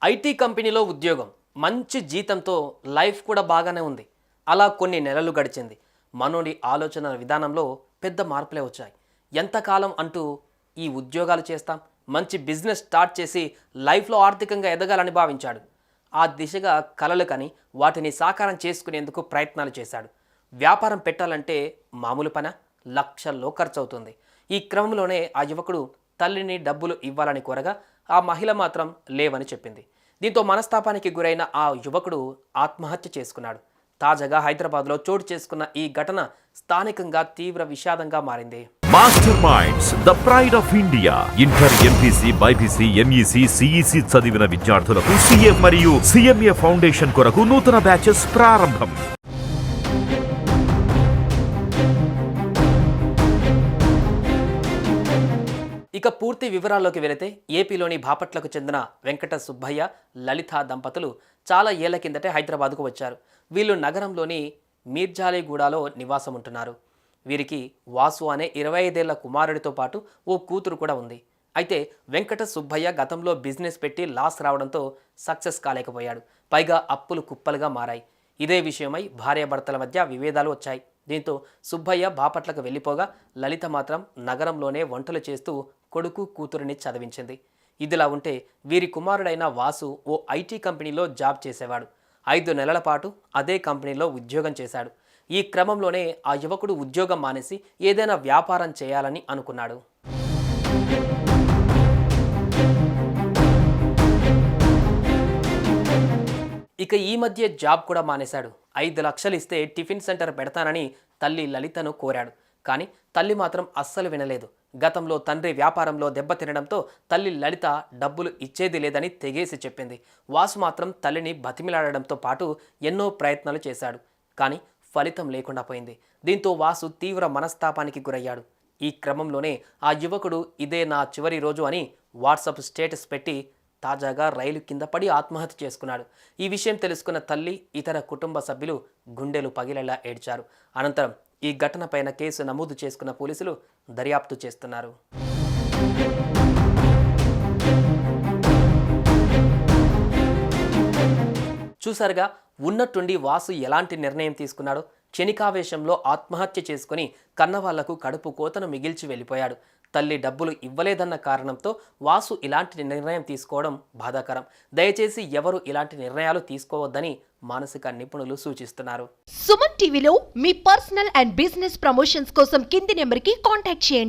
IT కంపెనీలో ఉద్యోగం, మంచి జీతంతో లైఫ్ కూడా బాగానే ఉంది. అలా కొన్ని నెలలు గడిచింది. మనోడి ఆలోచన విధానంలో పెద్ద మార్పులే వచ్చాయి. ఎంతకాలం అంటూ ఈ ఉద్యోగాలు చేస్తాం, మంచి బిజినెస్ స్టార్ట్ చేసి లైఫ్లో ఆర్థికంగా ఎదగాలని భావించాడు. ఆ దిశగా కలలు కని వాటిని సాకారం చేసుకునేందుకు ప్రయత్నాలు చేశాడు. వ్యాపారం పెట్టాలంటే మామూలు పన, లక్షల్లో ఖర్చు అవుతుంది. ఈ క్రమంలోనే ఆ యువకుడు తల్లిని డబ్బులు ఇవ్వాలని కోరగా ఆ మహిళ మాత్రం లేవని చెప్పింది. దీంతో మనస్తాపానికి గురైన ఆ యువకుడు ఆత్మహత్య చేసుకున్నాడు. తాజాగా హైదరాబాద్లో చోటు చేసుకున్న ఈ ఘటన స్థానికంగా తీవ్ర విషాదంగా మారింది. Master minds the pride of India. Inter, MPC, BiPC, MEC, CEC చదివిన విద్యార్థులకు సీఏ మరియు సిఎంఏ ఫౌండేషన్ కొరకు నూతన బ్యాచెస్ ప్రారంభం. ఇక పూర్తి వివరాల్లోకి వెళితే ఏపీలోని బాపట్లకు చెందిన వెంకట సుబ్బయ్య, లలిత దంపతులు చాలా ఏళ్ల కిందటే హైదరాబాద్కు వచ్చారు. వీళ్ళు నగరంలోని మీర్జాలిగూడలో నివాసం ఉంటున్నారు. వీరికి వాసు అనే 25 ఏళ్ల కుమారుడితో పాటు ఓ కూతురు కూడా ఉంది. అయితే వెంకట సుబ్బయ్య గతంలో బిజినెస్ పెట్టి లాస్ రావడంతో సక్సెస్ కాలేకపోయాడు. పైగా అప్పులు కుప్పలుగా మారాయి. ఇదే విషయమై భార్యాభర్తల మధ్య విభేదాలు వచ్చాయి. దీంతో సుబ్బయ్య బాపట్లకు వెళ్ళిపోగా లలిత మాత్రం నగరంలోనే వంటలు చేస్తూ కొడుకు కూతురిని చదివించింది. ఇదిలా ఉంటే వీరి కుమారుడైన వాసు ఓ ఐటీ కంపెనీలో జాబ్ చేసేవాడు. 5 నెలల పాటు అదే కంపెనీలో ఉద్యోగం చేశాడు. ఈ క్రమంలోనే ఆ యువకుడు ఉద్యోగం మానేసి ఏదైనా వ్యాపారం చేయాలని అనుకున్నాడు. ఇక ఈ మధ్య జాబ్ కూడా మానేశాడు. 5 లక్షలు ఇస్తే టిఫిన్ సెంటర్ పెడతానని తల్లి లలితను కోరాడు. కానీ తల్లి మాత్రం అస్సలు వినలేదు. గతంలో తండ్రి వ్యాపారంలో దెబ్బతినడంతో తల్లి లలిత డబ్బులు ఇచ్చేది లేదని తెగేసి చెప్పింది. వాసు మాత్రం తల్లిని బతిమిలాడడంతో పాటు ఎన్నో ప్రయత్నాలు చేశాడు. కానీ ఫలితం లేకుండా పోయింది. దీంతో వాసు తీవ్ర మనస్తాపానికి గురయ్యాడు. ఈ క్రమంలోనే ఆ యువకుడు ఇదే నా చివరి రోజు అని వాట్సాప్ స్టేటస్ పెట్టి తాజాగా రైలు కింద పడి ఆత్మహత్య చేసుకున్నాడు. ఈ విషయం తెలుసుకున్న తల్లి, ఇతర కుటుంబ సభ్యులు గుండెలు పగిలేలా ఏడ్చారు. అనంతరం ఈ ఘటనపైన కేసు నమోదు చేసుకున్న పోలీసులు దర్యాప్తు చేస్తున్నారు. చూసారుగా, ఉన్నట్టుండి వాసు ఎలాంటి నిర్ణయం తీసుకున్నాడో. క్షణికావేశంలో ఆత్మహత్య చేసుకుని కన్నవాళ్లకు కడుపు కోతను మిగిల్చి వెళ్ళిపోయాడు. తల్లి డబ్బులు ఇవ్వలేదన్న కారణంతో వాసు ఇలాంటి నిర్ణయం తీసుకోవడం బాధాకరం. దయచేసి ఎవరు ఇలాంటి నిర్ణయాలు తీసుకోవద్దని మానసిక నిపుణులు సూచిస్తున్నారు. సుమన్ టీవీలో మీ పర్సనల్ అండ్ బిజినెస్ ప్రమోషన్స్ కోసం కింది నెంబర్కి కాంటాక్ట్ చేయండి.